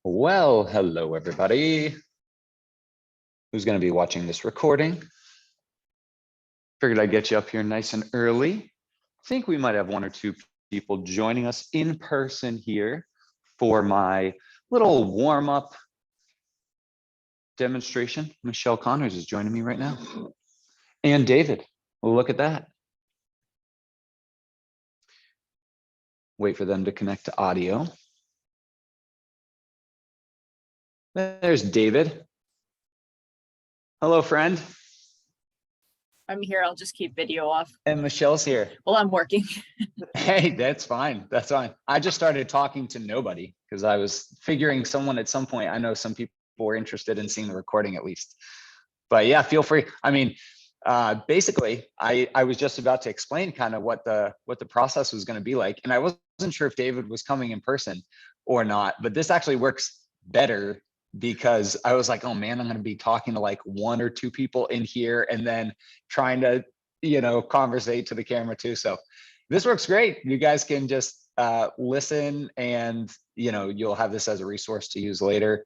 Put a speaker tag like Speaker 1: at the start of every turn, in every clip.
Speaker 1: Well, hello everybody who's going to be watching this recording. Figured I'd get you up here nice and early. I think we might have one or two people joining us in person here for my little warm-up demonstration. Michelle Connors is joining me right now. And David, look at that. Wait for them to connect to audio. There's David. Hello, friend.
Speaker 2: I'm here. I'll just keep video off.
Speaker 1: And Michelle's here.
Speaker 2: Well, I'm working.
Speaker 1: Hey, that's fine. That's fine. I just started talking to nobody because I was figuring someone at some point. I know some people were interested in seeing the recording at least. But yeah, feel free. I mean, basically, I was just about to explain kind of what the process was going to be like, and I wasn't sure if David was coming in person or not. But this actually works better because I was like, oh man, I'm going to be talking to like one or two people in here, and then trying to conversate to the camera too. So this works great. You guys can just listen, and you'll have this as a resource to use later.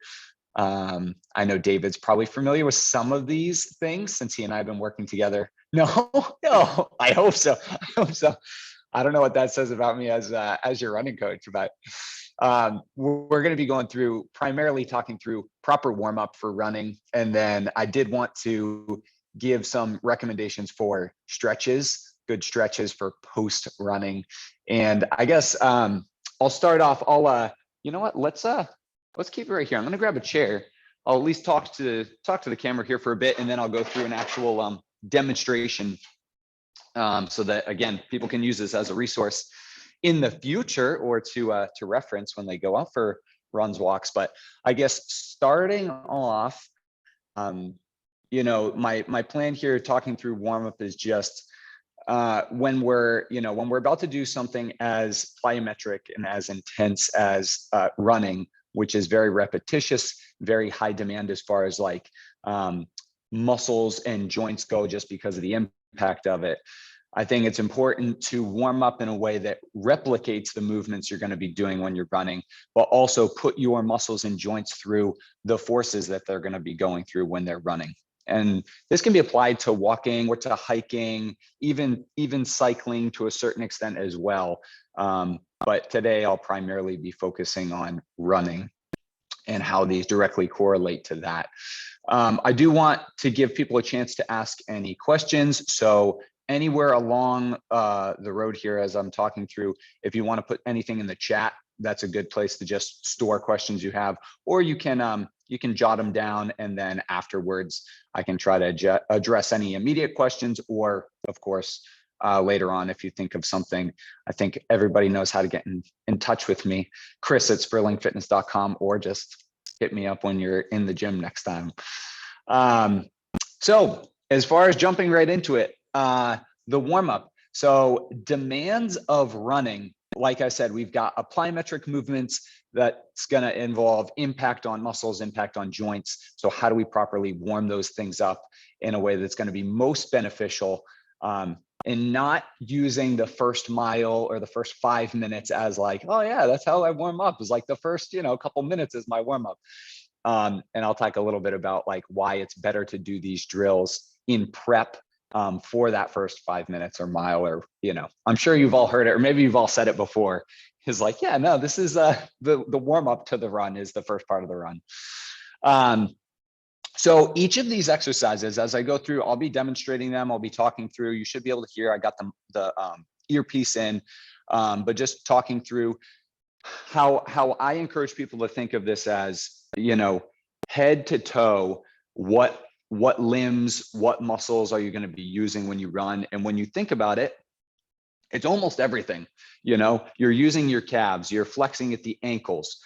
Speaker 1: I know David's probably familiar with some of these things since he and I have been working together. No, I hope so. I don't know what that says about me as your running coach, but we're going to be going through primarily talking through proper warm up for running. And then I did want to give some recommendations for stretches, good stretches for post running. And I guess I'll start off. You know what? Let's keep it right here. I'm going to grab a chair. I'll at least talk to the camera here for a bit, and then I'll go through an actual demonstration so that, again, people can use this as a resource in the future or to reference when they go out for runs, walks. But I guess starting off, my plan here talking through warm up is just when we're about to do something as plyometric and as intense as running, which is very repetitious, very high demand as far as like muscles and joints go, just because of the impact of it. I think it's important to warm up in a way that replicates the movements you're going to be doing when you're running, but also put your muscles and joints through the forces that they're going to be going through when they're running. And this can be applied to walking or to hiking, even cycling to a certain extent as well. But today I'll primarily be focusing on running and how these directly correlate to that. I do want to give people a chance to ask any questions. So anywhere along the road here as I'm talking through, if you want to put anything in the chat, that's a good place to just store questions you have, or you can jot them down, and then afterwards I can try to address any immediate questions, or of course later on if you think of something. I think everybody knows how to get in touch with me, Chris@SperlingFitness.com, or just hit me up when you're in the gym next time. So as far as jumping right into it, the warm-up. So demands of running, like I said, we've got plyometric movements that's going to involve impact on muscles, impact on joints. So how do we properly warm those things up in a way that's going to be most beneficial, and not using the first mile or the first 5 minutes as like, oh yeah, that's how I warm up, is like the first couple minutes is my warm up. And I'll talk a little bit about like why it's better to do these drills in prep for that first 5 minutes or mile, or I'm sure you've all heard it, or maybe you've all said it before, is like, yeah, no, this is the warm up to the run is the first part of the run. So each of these exercises, as I go through, I'll be demonstrating them. I'll be talking through. You should be able to hear. I got the earpiece in, but just talking through how I encourage people to think of this as, head to toe, what limbs, what muscles are you going to be using when you run? And when you think about it, it's almost everything. You're using your calves, you're flexing at the ankles,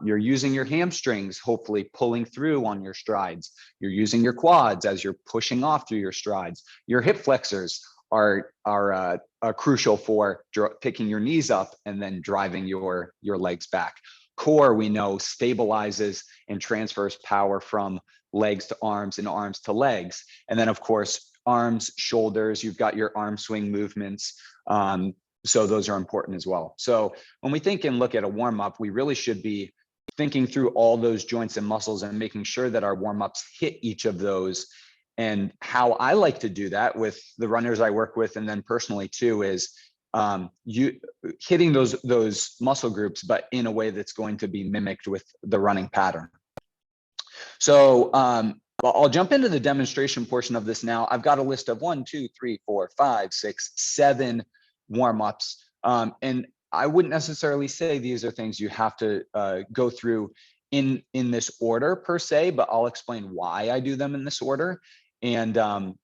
Speaker 1: you're using your hamstrings, hopefully pulling through on your strides. You're using your quads as you're pushing off through your strides. Your hip flexors are crucial for picking your knees up and then driving your legs back. Core, we know, stabilizes and transfers power from legs to arms and arms to legs. And then of course, arms, shoulders, you've got your arm swing movements. So those are important as well. So when we think and look at a warm up, we really should be thinking through all those joints and muscles and making sure that our warm-ups hit each of those. And how I like to do that with the runners I work with, and then personally too, is you hitting those muscle groups, but in a way that's going to be mimicked with the running pattern. So I'll jump into the demonstration portion of this now. I've got a list of 1, 2, 3, 4, 5, 6, 7 warm-ups. And I wouldn't necessarily say these are things you have to go through in this order per se, but I'll explain why I do them in this order. And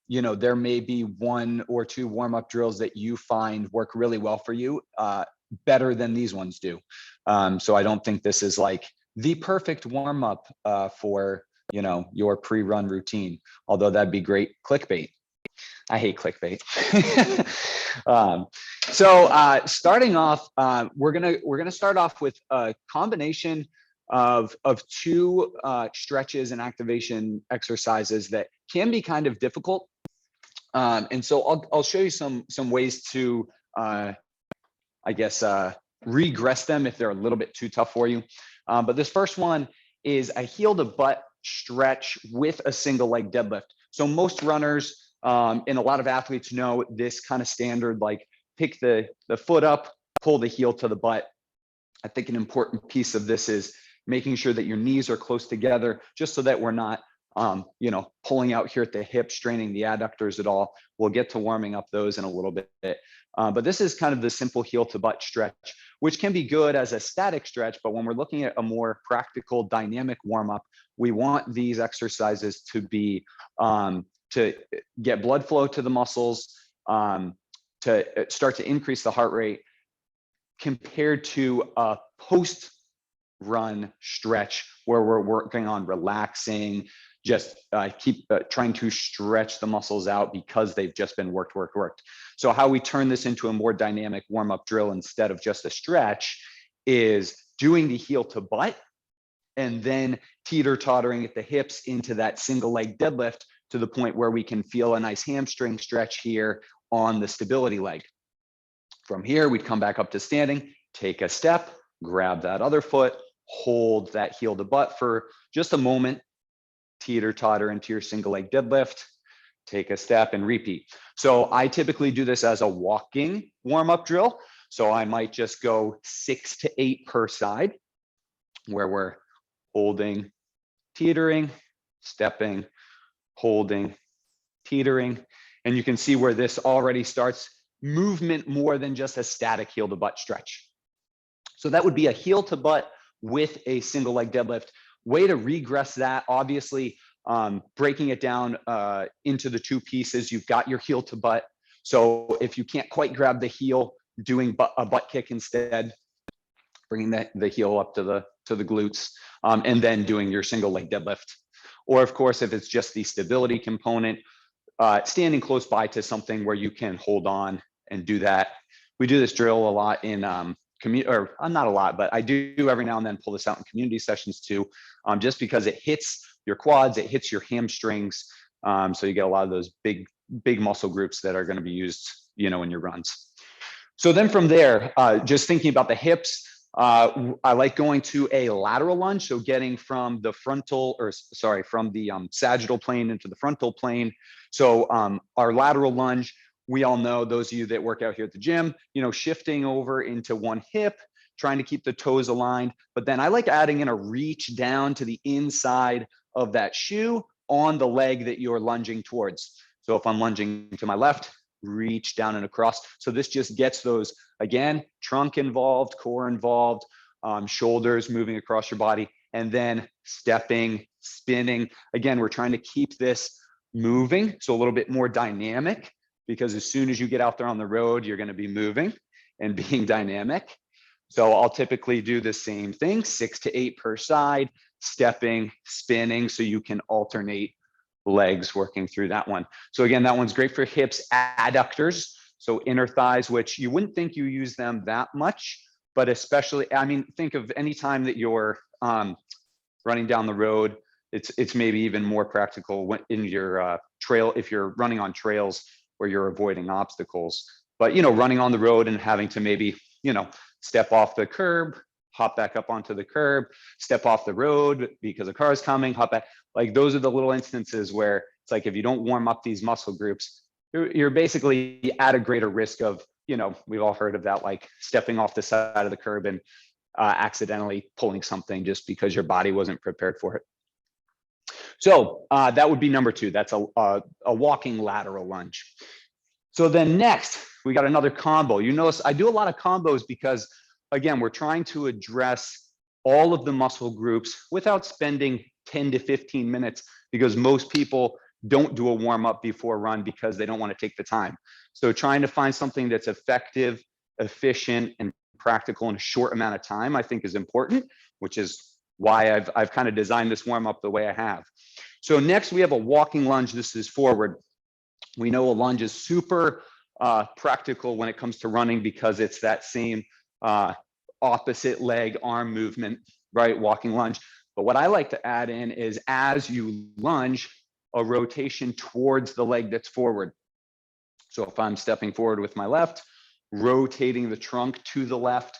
Speaker 1: you know, there may be 1 or 2 warm-up drills that you find work really well for you, better than these ones do. So I don't think this is like the perfect warm-up for, you know, your pre-run routine, although that'd be great clickbait. I hate clickbait. So starting off, we're gonna start off with a combination of 2 stretches and activation exercises that can be kind of difficult. And so I'll show you some ways to, I guess, regress them if they're a little bit too tough for you. But this first one is a heel to butt stretch with a single leg deadlift. So most runners and a lot of athletes know this kind of standard, like pick the foot up, pull the heel to the butt. I think an important piece of this is making sure that your knees are close together, just so that we're not, you know, pulling out here at the hip, straining the adductors at all. We'll get to warming up those in a little bit. But this is kind of the simple heel to butt stretch, which can be good as a static stretch. But when we're looking at a more practical dynamic warm up, we want these exercises to be, to get blood flow to the muscles, to start to increase the heart rate, compared to a post run stretch where we're working on relaxing, just keep trying to stretch the muscles out because they've just been worked. So how we turn this into a more dynamic warm-up drill instead of just a stretch is doing the heel to butt and then teeter-tottering at the hips into that single leg deadlift to the point where we can feel a nice hamstring stretch here on the stability leg. From here, we'd come back up to standing, take a step, grab that other foot, hold that heel to butt for just a moment, teeter-totter into your single leg deadlift, take a step and repeat. So I typically do this as a walking warm-up drill. So I might just go 6 to 8 per side, where we're holding, teetering, stepping, holding, teetering. And you can see where this already starts movement more than just a static heel to butt stretch. So that would be a heel to butt with a single leg deadlift. Way to regress that, obviously, breaking it down into the 2 pieces. You've got your heel to butt. So if you can't quite grab the heel, doing a butt kick instead, bringing the heel up to the glutes, and then doing your single leg deadlift. Or of course, if it's just the stability component, standing close by to something where you can hold on and do that. We do this drill a lot in not a lot, but I do every now and then pull this out in community sessions too, just because it hits your quads, it hits your hamstrings. So you get a lot of those big muscle groups that are going to be used, you know, in your runs. So then from there, just thinking about the hips, I like going to a lateral lunge. So getting from the sagittal plane into the frontal plane. So our lateral lunge, we all know, those of you that work out here at the gym, you know, shifting over into one hip, trying to keep the toes aligned. But then I like adding in a reach down to the inside of that shoe on the leg that you're lunging towards. So if I'm lunging to my left, reach down and across. So this just gets those, again, trunk involved, core involved, shoulders moving across your body, and then stepping, spinning. Again, we're trying to keep this moving, so a little bit more dynamic, because as soon as you get out there on the road, you're going to be moving and being dynamic. So I'll typically do the same thing, 6 to 8 per side, stepping, spinning, so you can alternate legs working through that one. So again, that one's great for hips, adductors, so inner thighs, which you wouldn't think you use them that much, but especially, I mean, think of any time that you're running down the road, it's maybe even more practical when in your trail, if you're running on trails where you're avoiding obstacles. But, you know, running on the road and having to maybe, you know, step off the curb,
Speaker 3: hop back up onto the curb, step off the road because a car is coming, hop back. Like those are the little instances where it's like, if you don't warm up these muscle groups, you're basically at a greater risk of, you know, we've all heard of that, like stepping off the side of the curb and accidentally pulling something just because your body wasn't prepared for it. So that would be number 2. That's a walking lateral lunge. So then next, we got another combo. You notice I do a lot of combos because, again, we're trying to address all of the muscle groups without spending 10 to 15 minutes, because most people don't do a warm up before run because they don't want to take the time. So trying to find something that's effective, efficient, and practical in a short amount of time, I think is important, which is why I've kind of designed this warm up the way I have. So next we have a walking lunge. This is forward. We know a lunge is super practical when it comes to running because it's that same opposite leg arm movement, right? Walking lunge. But what I like to add in is, as you lunge, a rotation towards the leg that's forward. So if I'm stepping forward with my left, rotating the trunk to the left,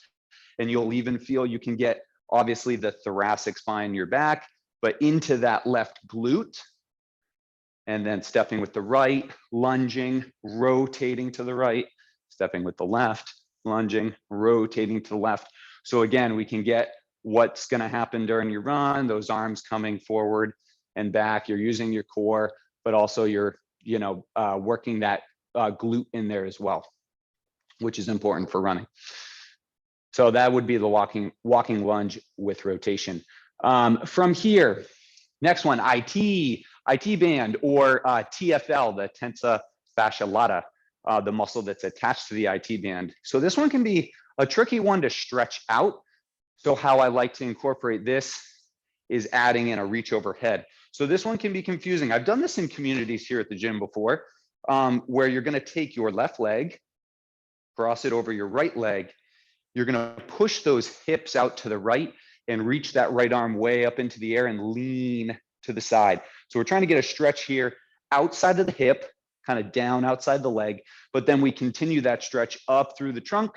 Speaker 3: and you'll even feel you can get obviously the thoracic spine in your back, but into that left glute. And then stepping with the right, lunging, rotating to the right, stepping with the left, lunging, rotating to the left. So again, we can get what's going to happen during your run, those arms coming forward and back. You're using your core, but also you're, you know, working that glute in there as well, which is important for running. So that would be the walking lunge with rotation. From here, next one, IT band, or TFL, the tensa fascia lata, the muscle that's attached to the IT band. So this one can be a tricky one to stretch out. So how I like to incorporate this is adding in a reach overhead. So this one can be confusing. I've done this in communities here at the gym before, where you're going to take your left leg, cross it over your right leg. You're going to push those hips out to the right and reach that right arm way up into the air and lean to the side. So we're trying to get a stretch here outside of the hip, kind of down outside the leg, but then we continue that stretch up through the trunk,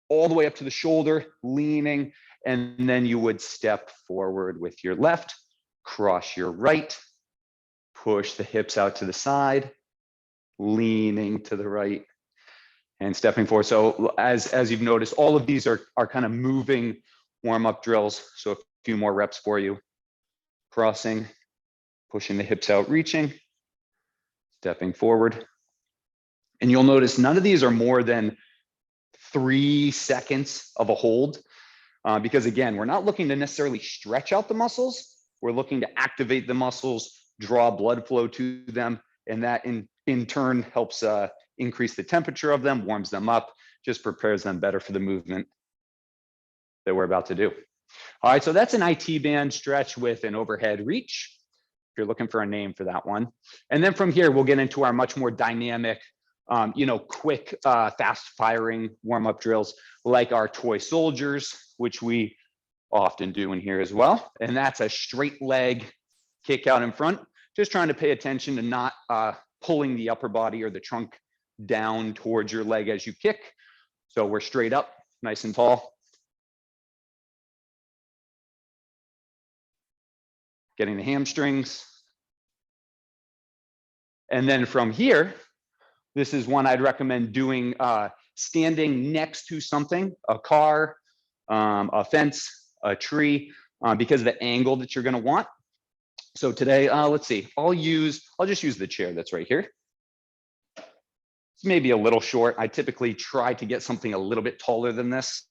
Speaker 3: all the way up to the shoulder, leaning, and then you would step forward with your left, cross your right, push the hips out to the side, leaning to the right, and stepping forward. So as you've noticed, all of these are kind of moving warm-up drills. So a few more reps for you. Crossing, pushing the hips out, reaching, stepping forward. And you'll notice none of these are more than 3 seconds of a hold, because again, we're not looking to necessarily stretch out the muscles. We're looking to activate the muscles, draw blood flow to them, and that in turn helps increase the temperature of them, warms them up, just prepares them better for the movement that we're about to do. All right, so that's an IT band stretch with an overhead reach, if you're looking for a name for that one. And then from here, we'll get into our much more dynamic, quick, fast firing warm-up drills like our toy soldiers, which we often do in here as well. And that's a straight leg kick out in front, just trying to pay attention to not pulling the upper body or the trunk down towards your leg as you kick. So we're straight up, nice and tall. Getting the hamstrings. And then from here, this is one I'd recommend doing standing next to something, a car, a fence, a tree, because of the angle that you're gonna want. So today, let's see, I'll just use the chair that's right here. It's maybe a little short. I typically try to get something a little bit taller than this.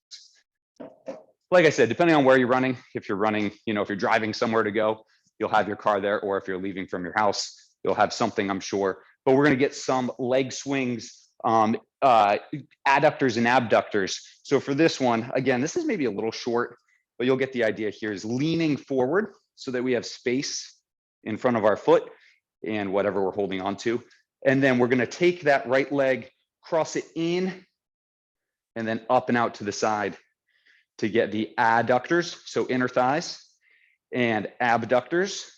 Speaker 3: Like I said, depending on where you're running, if you're running, if you're driving somewhere to go, you'll have your car there, or if you're leaving from your house, you'll have something, I'm sure. But we're gonna get some leg swings, adductors and abductors. So for this one, again, this is maybe a little short, but you'll get the idea here, is leaning forward so that we have space in front of our foot and whatever we're holding on to. And then we're gonna take that right leg, cross it in, and then up and out to the side to get the adductors, so inner thighs, and abductors,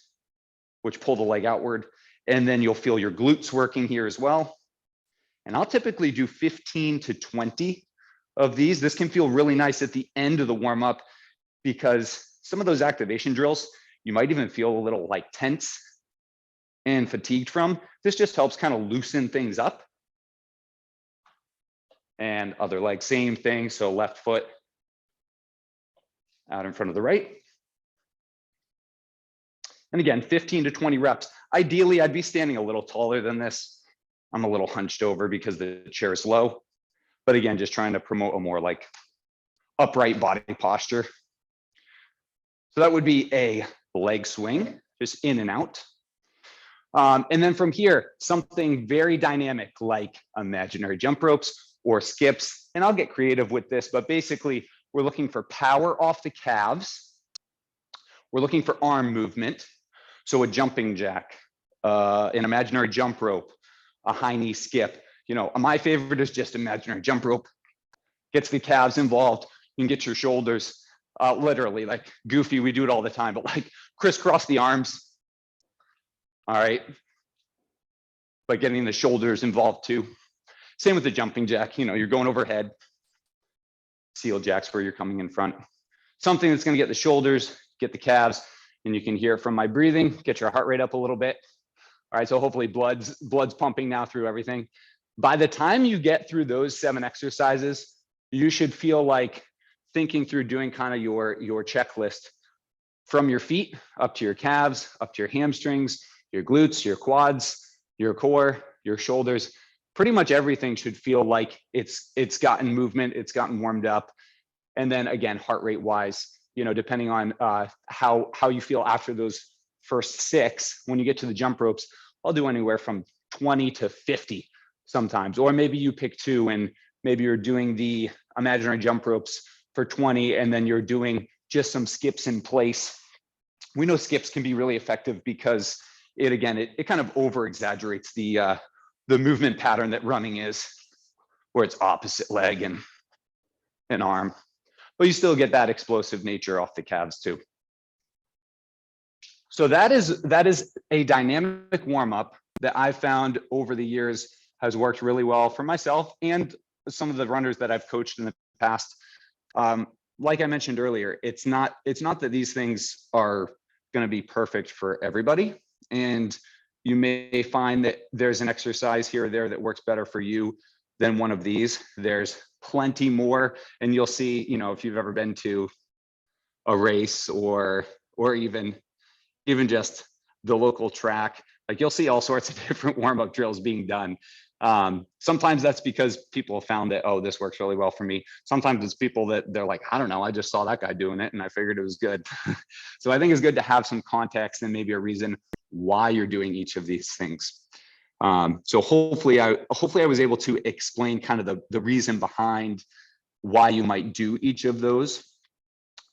Speaker 3: which pull the leg outward. And then you'll feel your glutes working here as well. And I'll typically do 15 to 20 of these. This can feel really nice at the end of the warm up because some of those activation drills, you might even feel a little like tense and fatigued from. This just helps kind of loosen things up. And other leg, same thing. So left foot out in front of the right. And again, 15 to 20 reps. Ideally, I'd be standing a little taller than this. I'm a little hunched over because the chair is low. But again, just trying to promote a more like upright body posture. So that would be a leg swing, just in and out. And then from here, something very dynamic like imaginary jump ropes or skips. And I'll get creative with this, but basically we're looking for power off the calves. We're looking for arm movement. So a jumping jack, an imaginary jump rope, a high knee skip. You know, my favorite is just imaginary jump rope. Gets the calves involved. You can get your shoulders, literally like goofy. We do it all the time, but like crisscross the arms. All right. But getting the shoulders involved too. Same with the jumping jack. You know, you're going overhead. Seal jacks where you're coming in front. Something that's going to get the shoulders, get the calves, and you can hear it from my breathing, get your heart rate up a little bit. All right, so hopefully blood's pumping now through everything. By the time you get through those 7 exercises, you should feel like thinking through doing kind of your checklist from your feet up to your calves, up to your hamstrings, your glutes, your quads, your core, your shoulders. Pretty much everything should feel like it's gotten movement, it's gotten warmed up. And then again, heart rate wise, you know, depending on how you feel after those first 6, when you get to the jump ropes, I'll do anywhere from 20 to 50 sometimes. Or maybe you pick 2 and maybe you're doing the imaginary jump ropes for 20 and then you're doing just some skips in place. We know skips can be really effective because it kind of over exaggerates the movement pattern that running is, where it's opposite leg and an arm, but you still get that explosive nature off the calves too. So that is a dynamic warm up that I've found over the years has worked really well for myself and some of the runners that I've coached in the past. Like I mentioned earlier, it's not that these things are going to be perfect for everybody. And you may find that there's an exercise here or there that works better for you than one of these. There's plenty more, and you'll see, you know, if you've ever been to a race or even just the local track, like you'll see all sorts of different warm-up drills being done. Sometimes that's because people have found that, oh, this works really well for me. Sometimes it's people that they're like, I don't know, I just saw that guy doing it and I figured it was good. So I think it's good to have some context and maybe a reason why you're doing each of these things. So hopefully I was able to explain kind of the reason behind why you might do each of those.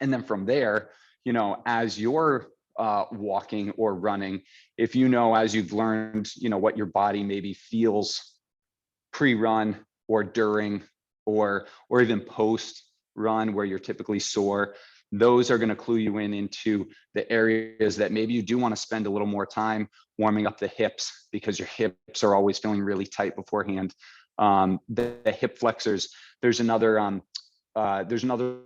Speaker 3: And then from there, you know, as you're walking or running, if you know, as you've learned, you know, what your body maybe feels pre-run or during or even post-run where you're typically sore, those are going to clue you into the areas that maybe you do want to spend a little more time warming up the hips, because your hips are always feeling really tight beforehand. The hip flexors, there's another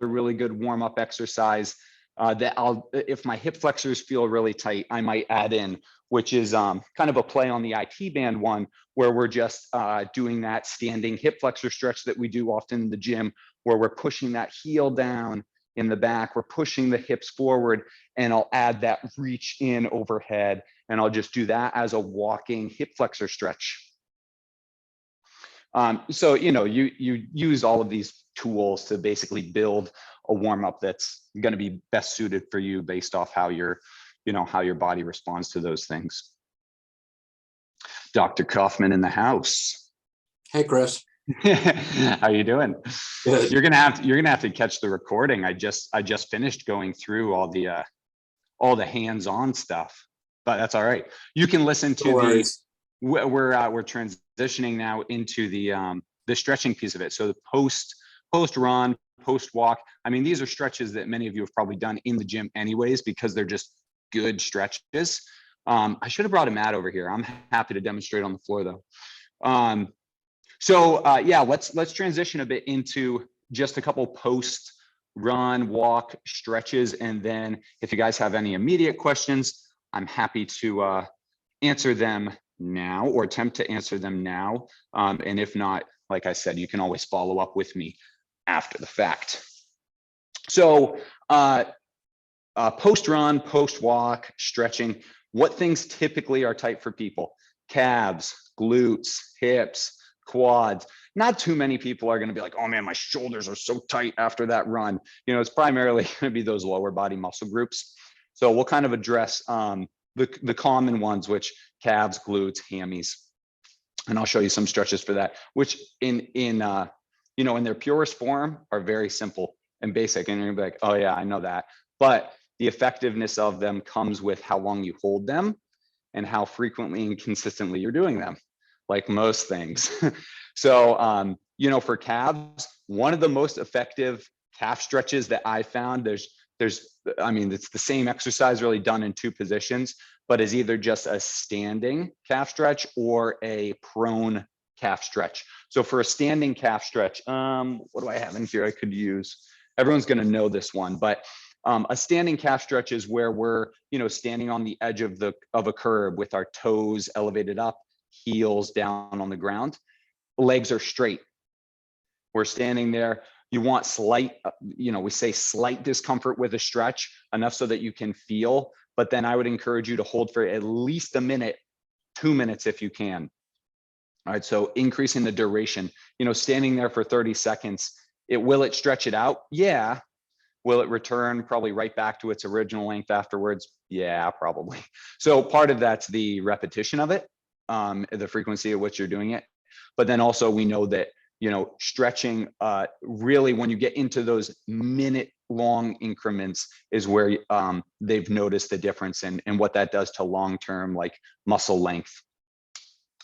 Speaker 3: really good warm-up exercise that if my hip flexors feel really tight, I might add in, which is kind of a play on the IT band one, where we're just doing that standing hip flexor stretch that we do often in the gym, where we're pushing that heel down in the back, we're pushing the hips forward, and I'll add that reach in overhead, and I'll just do that as a walking hip flexor stretch. So, you know, you use all of these tools to basically build a warm up that's going to be best suited for you based off how your body responds to those things. Dr. Kaufman in the house.
Speaker 4: Hey, Chris.
Speaker 3: How you doing?
Speaker 4: Good.
Speaker 3: You're gonna have to catch the recording. I just finished going through all the hands-on stuff, but that's all right. You can listen to we're transitioning now into the stretching piece of it. So the post run, post walk. I mean, these are stretches that many of you have probably done in the gym anyways, because they're just good stretches. I should have brought a mat over here. I'm happy to demonstrate on the floor though. So yeah, let's transition a bit into just a couple post run, walk, stretches, and then if you guys have any immediate questions, I'm happy to answer them now or attempt to answer them now. And if not, like I said, you can always follow up with me after the fact. So post run, post walk, stretching, what things typically are tight for people? Calves, glutes, hips, quads. Not too many people are going to be like, oh man, my shoulders are so tight after that run. You know, it's primarily going to be those lower body muscle groups. So we'll kind of address the common ones, which calves, glutes, hammies. And I'll show you some stretches for that, which in their purest form are very simple and basic. And you're gonna be like, oh yeah, I know that. But the effectiveness of them comes with how long you hold them and how frequently and consistently you're doing them, like most things. So, for calves, one of the most effective calf stretches that I found, it's the same exercise really done in two positions, but is either just a standing calf stretch or a prone calf stretch. So for a standing calf stretch, what do I have in here I could use? Everyone's going to know this one, but a standing calf stretch is where we're, standing on the edge of a curb with our toes elevated up, heels down on the ground, legs are straight. We're standing there. You want slight, we say slight discomfort with a stretch, enough so that you can feel, but then I would encourage you to hold for at least a minute, 2 minutes if you can. All right, so increasing the duration, standing there for 30 seconds, will it stretch it out? Yeah. Will it return probably right back to its original length afterwards? Yeah, probably. So part of that's the repetition of it, the frequency at which you're doing it. But then also we know that, stretching really when you get into those minute long increments is where they've noticed the difference and what that does to long-term like muscle length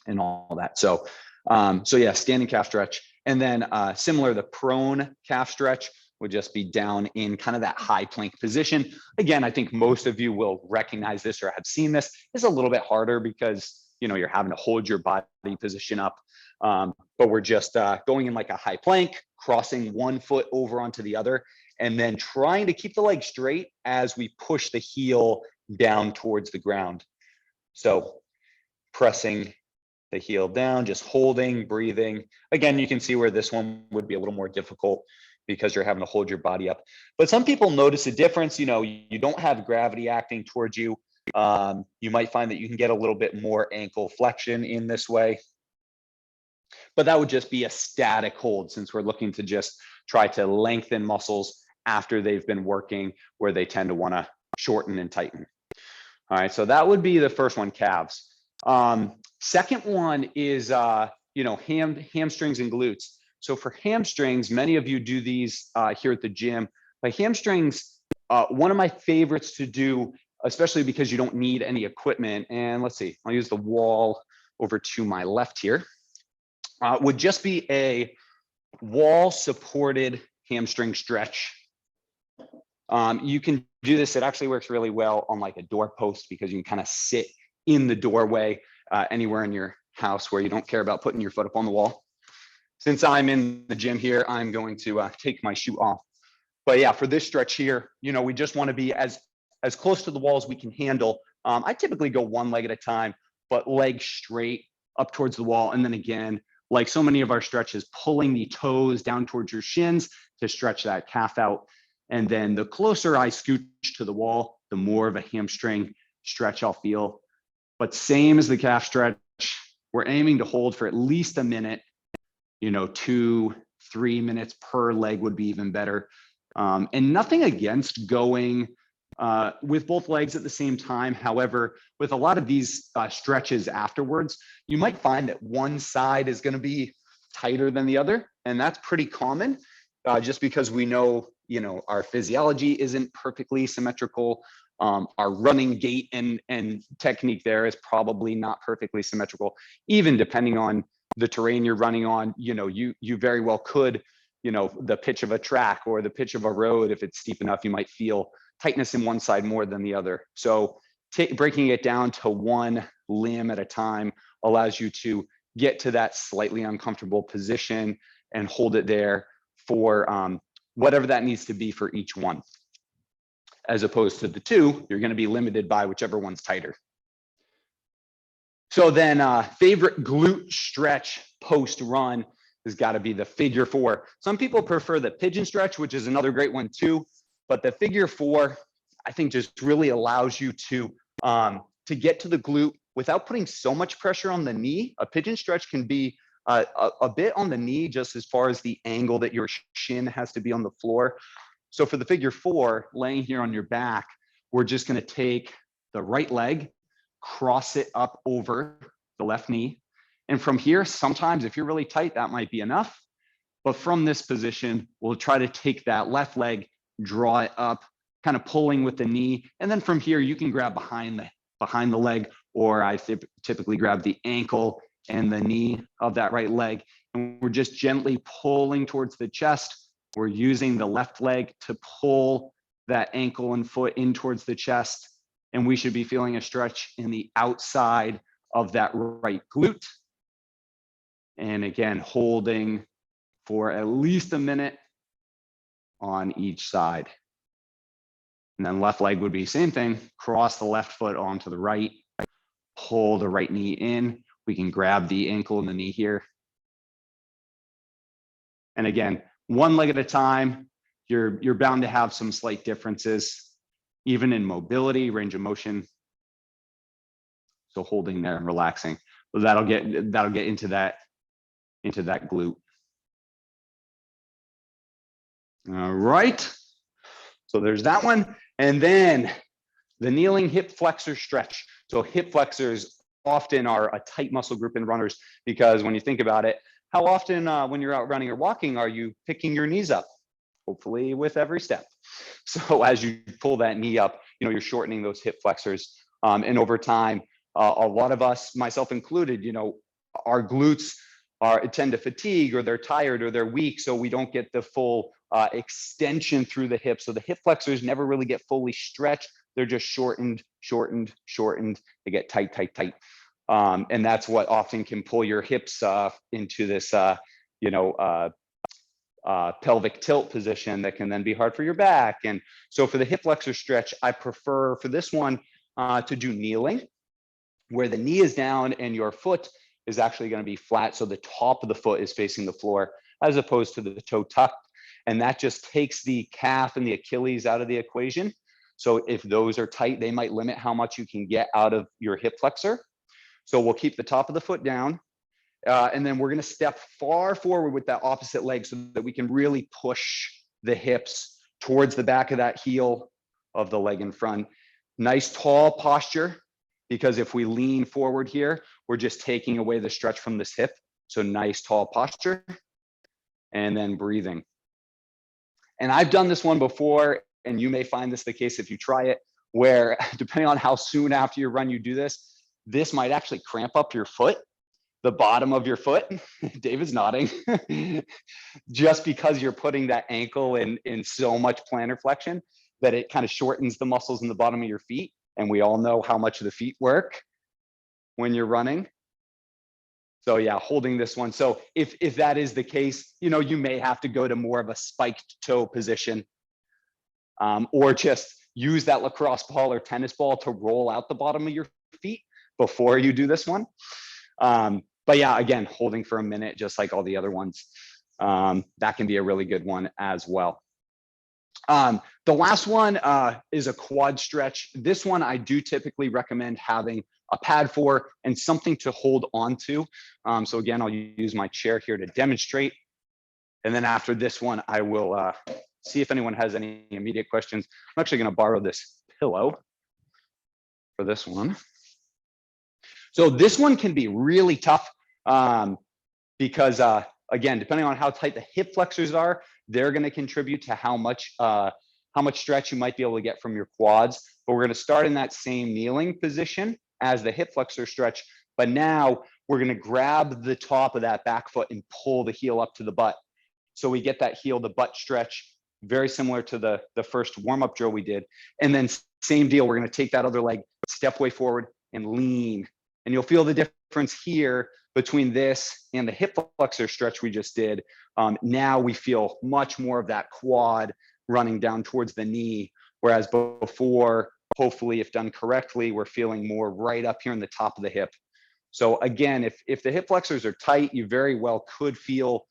Speaker 3: and all that. So yeah, standing calf stretch. And then similar, the prone calf stretch would just be down in kind of that high plank position. Again, I think most of you will recognize this or have seen this. It's a little bit harder because, you're having to hold your body position up. But we're just going in like a high plank, crossing one foot over onto the other, and then trying to keep the leg straight as we push the heel down towards the ground. So pressing the heel down, just holding, breathing. Again, you can see where this one would be a little more difficult because you're having to hold your body up. But some people notice a difference, you don't have gravity acting towards you. You might find that you can get a little bit more ankle flexion in this way. But that would just be a static hold since we're looking to just try to lengthen muscles after they've been working where they tend to want to shorten and tighten. All right, so that would be the first one, calves. Second one is, hamstrings and glutes. So for hamstrings, many of you do these here at the gym. But hamstrings, one of my favorites to do, especially because you don't need any equipment. And let's see, I'll use the wall over to my left here. Would just be a wall supported hamstring stretch. You can do this. It actually works really well on like a doorpost because you can kind of sit in the doorway anywhere in your house where you don't care about putting your foot up on the wall. Since I'm in the gym here, I'm going to take my shoe off. But yeah, for this stretch here, we just want to be as close to the wall as we can handle. I typically go one leg at a time, but leg straight up towards the wall. And then again, like so many of our stretches, pulling the toes down towards your shins to stretch that calf out. And then the closer I scooch to the wall, the more of a hamstring stretch I'll feel. But same as the calf stretch, we're aiming to hold for at least a minute, 2-3 minutes per leg would be even better. And nothing against going with both legs at the same time. However, with a lot of these stretches afterwards, you might find that one side is going to be tighter than the other. And that's pretty common just because we know, our physiology isn't perfectly symmetrical. Our running gait and technique there is probably not perfectly symmetrical, even depending on the terrain you're running on. You very well could, the pitch of a track or the pitch of a road, if it's steep enough, you might feel tightness in one side more than the other. So breaking it down to one limb at a time allows you to get to that slightly uncomfortable position and hold it there for whatever that needs to be for each one. As opposed to the two, you're going to be limited by whichever one's tighter. So then favorite glute stretch post run has got to be the figure four. Some people prefer the pigeon stretch, which is another great one too. But the figure four, I think, just really allows you to get to the glute without putting so much pressure on the knee. A pigeon stretch can be a bit on the knee, just as far as the angle that your shin has to be on the floor. So for the figure four, laying here on your back, we're just going to take the right leg, cross it up over the left knee. And from here, sometimes if you're really tight, that might be enough. But from this position, we'll try to take that left leg, draw it up, kind of pulling with the knee. And then from here, you can grab behind the leg, or I typically grab the ankle and the knee of that right leg. And we're just gently pulling towards the chest. We're using the left leg to pull that ankle and foot in towards the chest. And we should be feeling a stretch in the outside of that right glute. And again, holding for at least a minute on each side. And then left leg would be same thing, cross the left foot onto the right, pull the right knee in. We can grab the ankle and the knee here. And again, one leg at a time. You're bound to have some slight differences, even in mobility, range of motion. So holding there and relaxing. So that'll get into that glute. All right. So there's that one. And then the kneeling hip flexor stretch. So hip flexors often are a tight muscle group in runners, because when you think about it, how often when you're out running or walking, are you picking your knees up? Hopefully with every step. So as you pull that knee up, you're shortening those hip flexors. And over time, a lot of us, myself included, our glutes tend to fatigue, or they're tired, or they're weak. So we don't get the full extension through the hips. So the hip flexors never really get fully stretched. They're just shortened. They get tight. And that's what often can pull your hips into this, pelvic tilt position that can then be hard for your back. And so for the hip flexor stretch, I prefer for this one to do kneeling, where the knee is down and your foot is actually going to be flat. So the top of the foot is facing the floor, as opposed to the toe tucked. And that just takes the calf and the Achilles out of the equation. So if those are tight, they might limit how much you can get out of your hip flexor. So we'll keep the top of the foot down. And then we're going to step far forward with that opposite leg, so that we can really push the hips towards the back of that heel of the leg in front. Nice tall posture, because if we lean forward here, we're just taking away the stretch from this hip. So nice tall posture, and then breathing. And I've done this one before, and you may find this the case if you try it, where depending on how soon after your run you do this might actually cramp up your foot, the bottom of your foot. David's nodding. Just because you're putting that ankle in so much plantar flexion that it kind of shortens the muscles in the bottom of your feet. And we all know how much the feet work when you're running. So yeah, holding this one. So if that is the case, you may have to go to more of a spiked toe position, or just use that lacrosse ball or tennis ball to roll out the bottom of your feet before you do this one. But yeah, again, holding for a minute, just like all the other ones. That can be a really good one as well. The last one is a quad stretch. This one I do typically recommend having a pad for and something to hold on to. So again, I'll use my chair here to demonstrate. And then after this one, I will see if anyone has any immediate questions. I'm actually going to borrow this pillow for this one. So this one can be really tough because again, depending on how tight the hip flexors are, they're going to contribute to how much stretch you might be able to get from your quads. But we're going to start in that same kneeling position as the hip flexor stretch. But now we're going to grab the top of that back foot and pull the heel up to the butt. So we get that heel to butt stretch, very similar to the first warm-up drill we did. And then same deal, we're going to take that other leg, step way forward and lean. And you'll feel the difference here between this and the hip flexor stretch we just did, now we feel much more of that quad running down towards the knee. Whereas before, hopefully, if done correctly, we're feeling more right up here in the top of the hip. So again, if the hip flexors are tight, you very well could feel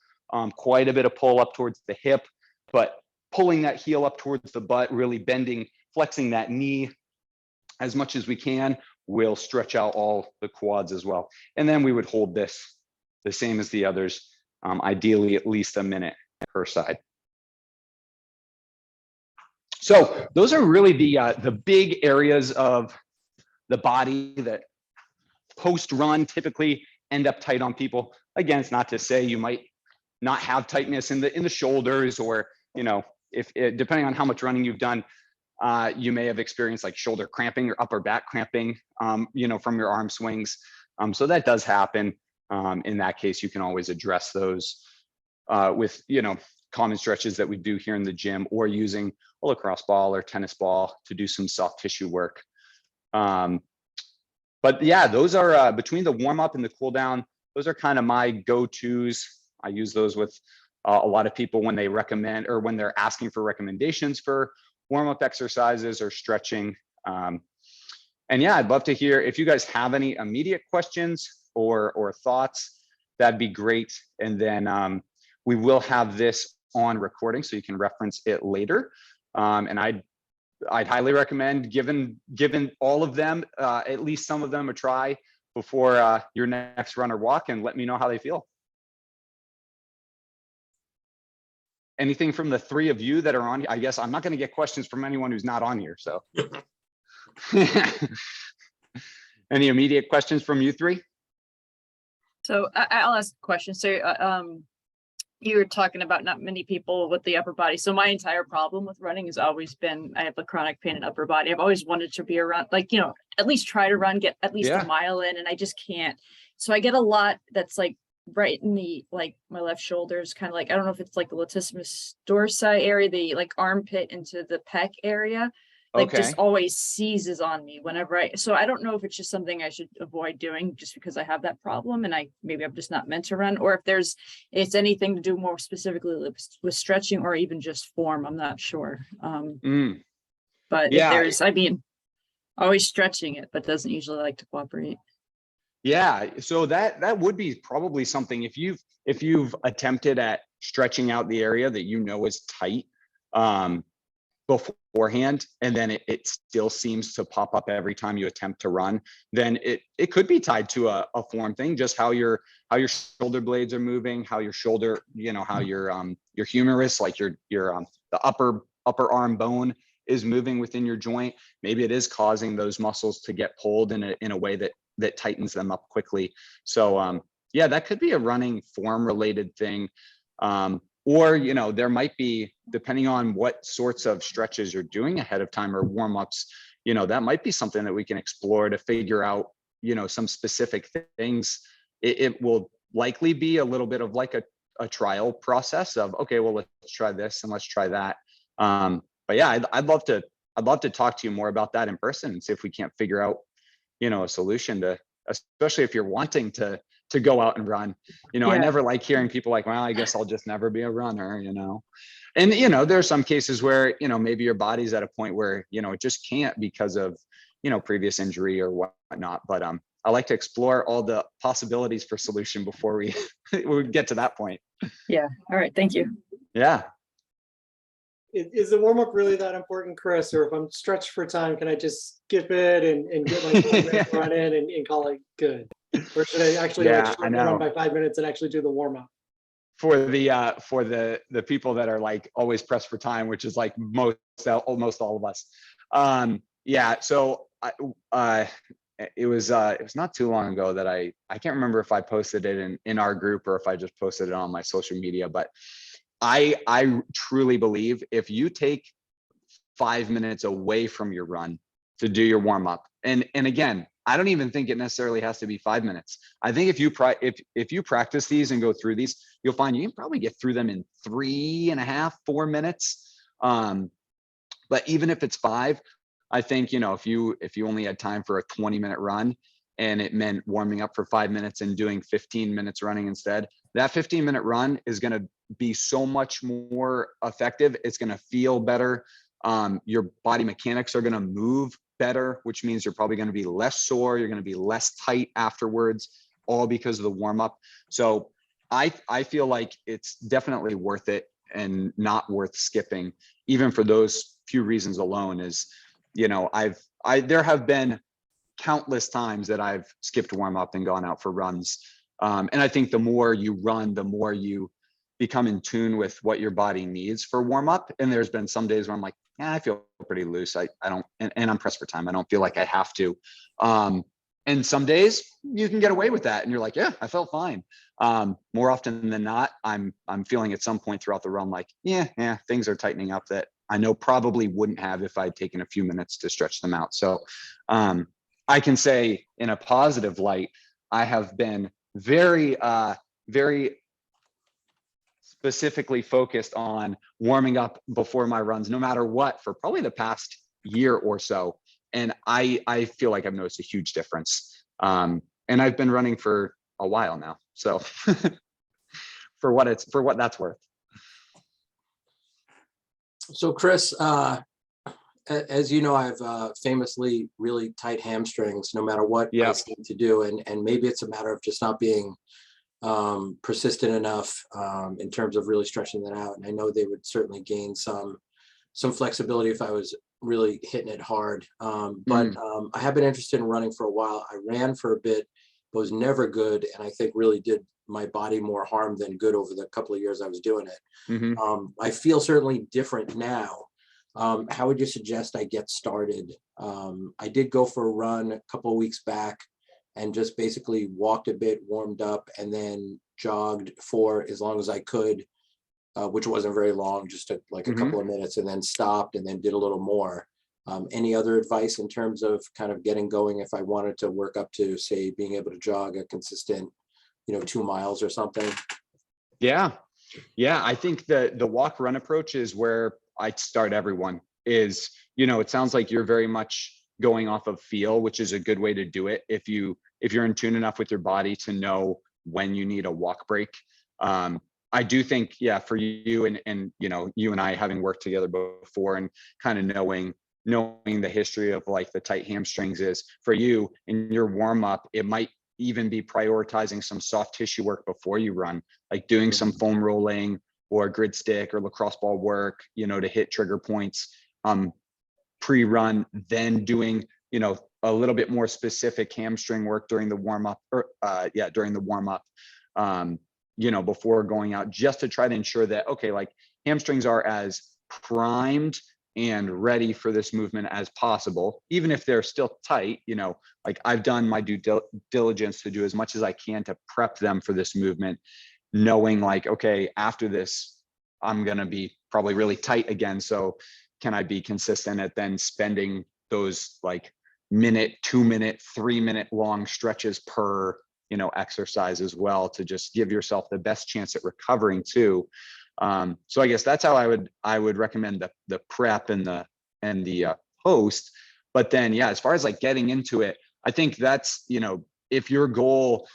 Speaker 3: quite a bit of pull up towards the hip, but pulling that heel up towards the butt, really bending, flexing that knee as much as we can, will stretch out all the quads as well. And then we would hold this the same as the others, ideally at least a minute per side. So those are really the big areas of the body that post-run typically end up tight on people. Again, it's not to say you might not have tightness in the shoulders, or, you know, if depending on how much running you've done, you may have experienced like shoulder cramping or upper back cramping, you know, from your arm swings. So that does happen. In that case, you can always address those with, you know, common stretches that we do here in the gym, or using a lacrosse ball or tennis ball to do some soft tissue work. But yeah, those are between the warm up and the cool down, those are kind of my go-tos. I use those with a lot of people when they recommend, or when they're asking for recommendations for warm up exercises or stretching. And yeah, I'd love to hear if you guys have any immediate questions or thoughts, that'd be great. And then we will have this on recording so you can reference it later. And I'd highly recommend giving all of them, at least some of them, a try before your next run or walk, and let me know how they feel. Anything from the three of you that are on? I guess I'm not going to get questions from anyone who's not on here. So any immediate questions from you three?
Speaker 2: So I'll ask a question. So you were talking about not many people with the upper body. So my entire problem with running has always been, I have a chronic pain in upper body. I've always wanted to be around, like, you know, at least try to run, get at least a mile in, and I just can't. So I get a lot that's like right in the, like, my left shoulder is kind of like, I don't know if it's like the latissimus dorsi area, the like armpit into the pec area, like just always seizes on me whenever so I don't know if it's just something I should avoid doing just because I have that problem, and maybe I'm just not meant to run, or if it's anything to do more specifically with stretching or even just form. I'm not sure. But yeah, if there's, I mean, always stretching it, but doesn't usually like to cooperate.
Speaker 3: Yeah, so that would be probably something, if you've attempted at stretching out the area that you know is tight beforehand, and then it still seems to pop up every time you attempt to run, then it could be tied to a form thing, just how your shoulder blades are moving, how your shoulder, you know, how your humerus, like the upper arm bone is moving within your joint. Maybe it is causing those muscles to get pulled in a way that tightens them up quickly. So yeah, that could be a running form related thing. Or, you know, there might be, depending on what sorts of stretches you're doing ahead of time or warm-ups, you know, that might be something that we can explore to figure out, you know, some specific things. It will likely be a little bit of like a trial process of, okay, well, let's try this and let's try that. But yeah, I'd love to talk to you more about that in person and see if we can't figure out, you know, a solution to, especially if you're wanting to go out and run. You know, I never like hearing people like, well, I guess I'll just never be a runner, you know. And, you know, there are some cases where, you know, maybe your body's at a point where, you know, it just can't because of, you know, previous injury or whatnot. But I like to explore all the possibilities for solution before we get to that point.
Speaker 2: Yeah. All right. Thank you.
Speaker 3: Yeah.
Speaker 4: Is the warm up really that important, Chris? Or if I'm stretched for time, can I just skip it and get my 5-minute run in and call it good? Or should I actually run by 5 minutes and actually do the warm up?
Speaker 3: For the people that are like always pressed for time, which is like almost all of us. Yeah. So it was not too long ago that I can't remember if I posted it in our group or if I just posted it on my social media, but I truly believe if you take 5 minutes away from your run to do your warm up, and again, I don't even think it necessarily has to be 5 minutes. I think if you practice these and go through these, you'll find you can probably get through them in 3.5, 4 minutes. But even if it's 5, I think, you know, if you only had time for a 20-minute run, and it meant warming up for 5 minutes and doing 15 minutes running instead, that 15-minute run is going to be so much more effective. It's going to feel better. Your body mechanics are going to move better, which means you're probably going to be less sore. You're going to be less tight afterwards, all because of the warm up. So I feel like it's definitely worth it and not worth skipping, even for those few reasons alone. Is, you know, there have been countless times that I've skipped warm up and gone out for runs. And I think the more you run, the more you become in tune with what your body needs for warm up. And there's been some days where I'm like, yeah, I feel pretty loose. I don't, and I'm pressed for time. I don't feel like I have to. And some days you can get away with that and you're like, yeah, I felt fine. More often than not, I'm feeling at some point throughout the run like, yeah, things are tightening up that I know probably wouldn't have if I'd taken a few minutes to stretch them out. So I can say in a positive light, I have been very specifically focused on warming up before my runs, no matter what, for probably the past year or so. And I feel like I've noticed a huge difference. And I've been running for a while now. So for what that's worth.
Speaker 5: So Chris, as you know, I've famously really tight hamstrings no matter what I seem to do. And maybe it's a matter of just not being persistent enough in terms of really stretching that out. And I know they would certainly gain some flexibility if I was really hitting it hard. But I have been interested in running for a while. I ran for a bit, but was never good. And I think really did my body more harm than good over the couple of years I was doing it. I feel certainly different now. How would you suggest I get started? I did go for a run a couple of weeks back and just basically walked a bit, warmed up, and then jogged for as long as I could, which wasn't very long, just like a couple of minutes, and then stopped and then did a little more. Any other advice in terms of kind of getting going if I wanted to work up to, say, being able to jog a consistent, 2 miles or something?
Speaker 3: Yeah. I think the walk run approach is where I start everyone. Is, it sounds like you're very much going off of feel, which is a good way to do it. If you're in tune enough with your body to know when you need a walk break. I do think, for you and you and I having worked together before and kind of knowing the history of like the tight hamstrings, is for you in your warm up, it might even be prioritizing some soft tissue work before you run, like doing some foam rolling or grid stick or lacrosse ball work, to hit trigger points pre-run, then doing, a little bit more specific hamstring work during the warm up before going out, just to try to ensure that, okay, like hamstrings are as primed and ready for this movement as possible, even if they're still tight. Like I've done my due diligence to do as much as I can to prep them for this movement, knowing like, okay, after this, I'm going to be probably really tight again. So can I be consistent at then spending those like minute, 2 minute, 3 minute long stretches per, exercise as well, to just give yourself the best chance at recovering too. So I guess that's how I would recommend the prep and the post. But then, as far as like getting into it, I think that's, if your goal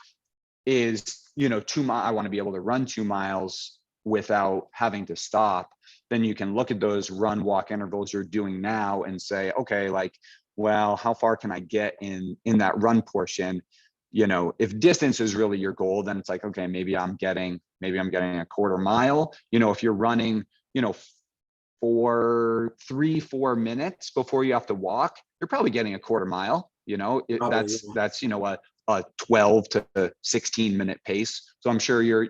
Speaker 3: is, 2 miles, I want to be able to run 2 miles without having to stop, then you can look at those run walk intervals you're doing now and say, okay, like, well, how far can I get in that run portion? If distance is really your goal, then it's like, okay, maybe I'm getting a quarter mile. If you're running, for 3-4 minutes before you have to walk, you're probably getting a quarter mile. That's a 12 to 16 minute pace. So I'm sure you're,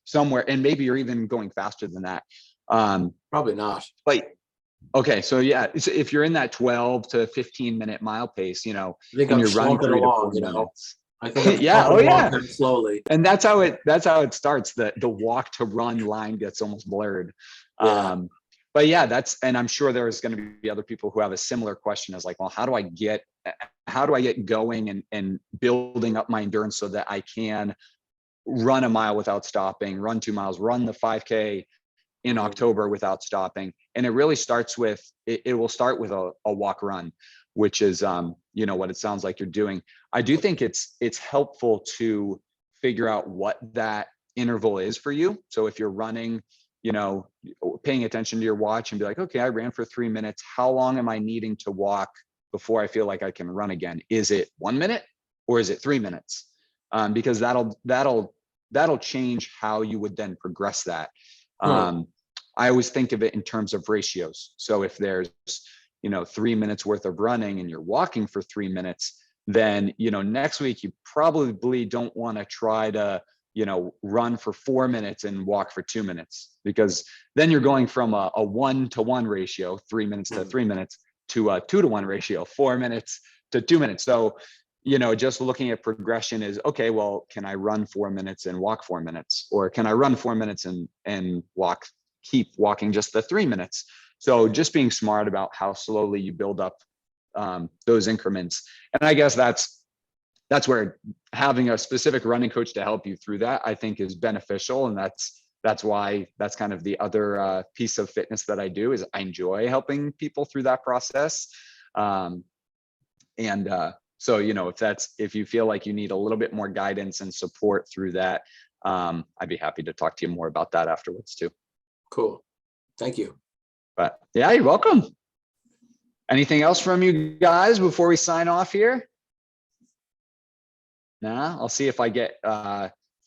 Speaker 3: somewhere, and maybe you're even going faster than that.
Speaker 5: Probably not.
Speaker 3: But okay, so if you're in that 12 to 15 minute mile pace,
Speaker 5: I think
Speaker 3: and
Speaker 5: I'm
Speaker 3: you're running 3 to 4
Speaker 5: along,
Speaker 3: minutes.
Speaker 5: I think I'm pretty slowly.
Speaker 3: And that's how it starts. The walk to run line gets almost blurred.
Speaker 5: Yeah.
Speaker 3: But and I'm sure there's going to be other people who have a similar question as like, well, how do I get going and building up my endurance so that I can run a mile without stopping, run 2 miles, run the 5K, in October without stopping. And it really starts with, it will start with a walk run, which is, you know, what it sounds like you're doing. I do think it's helpful to figure out what that interval is for you. So if you're running, you know, paying attention to your watch and be like, okay, I ran for 3 minutes. How long am I needing to walk before I feel like I can run again? Is it 1 minute or is it 3 minutes? Because that'll change how you would then progress that. I always think of it in terms of ratios. So if there's, you know, 3 minutes worth of running and you're walking for 3 minutes, then, you know, next week you probably don't want to try to, you know, run for 4 minutes and walk for 2 minutes, because then you're going from a 1-to-1 ratio, 3 minutes to 3 minutes, to a 2-to-1 ratio, 4 minutes to 2 minutes. So, you know, just looking at progression is, okay, well, can I run 4 minutes and walk 4 minutes? Or can I run 4 minutes and keep walking just the 3 minutes? So just being smart about how slowly you build up those increments. And I guess that's where having a specific running coach to help you through that, I think, is beneficial. And that's why that's kind of the other piece of fitness that I do, is I enjoy helping people through that process. So, you know, if you feel like you need a little bit more guidance and support through that, I'd be happy to talk to you more about that afterwards too.
Speaker 5: Cool. Thank you.
Speaker 3: But yeah, you're welcome. Anything else from you guys before we sign off here? Nah, I'll see if I get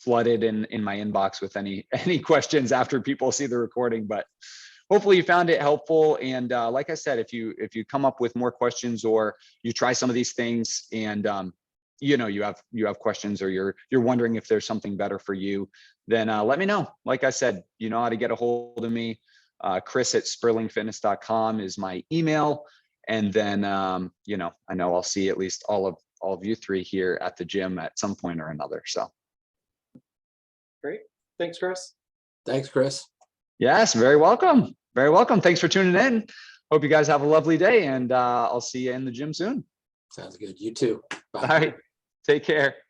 Speaker 3: flooded in my inbox with any questions after people see the recording, but hopefully you found it helpful. And like I said, if you come up with more questions, or you try some of these things and you know, you have questions, or you're wondering if there's something better for you, then let me know. Like I said, you know how to get a hold of me. Chris@sperlingfitness.com is my email. And then, you know, I know I'll see at least all of you three here at the gym at some point or another. So.
Speaker 4: Great. Thanks, Chris.
Speaker 5: Thanks, Chris.
Speaker 3: Yes, very welcome. Very welcome. Thanks for tuning in. Hope you guys have a lovely day, and I'll see you in the gym soon.
Speaker 5: Sounds good. You too. Bye.
Speaker 3: All right. Take care.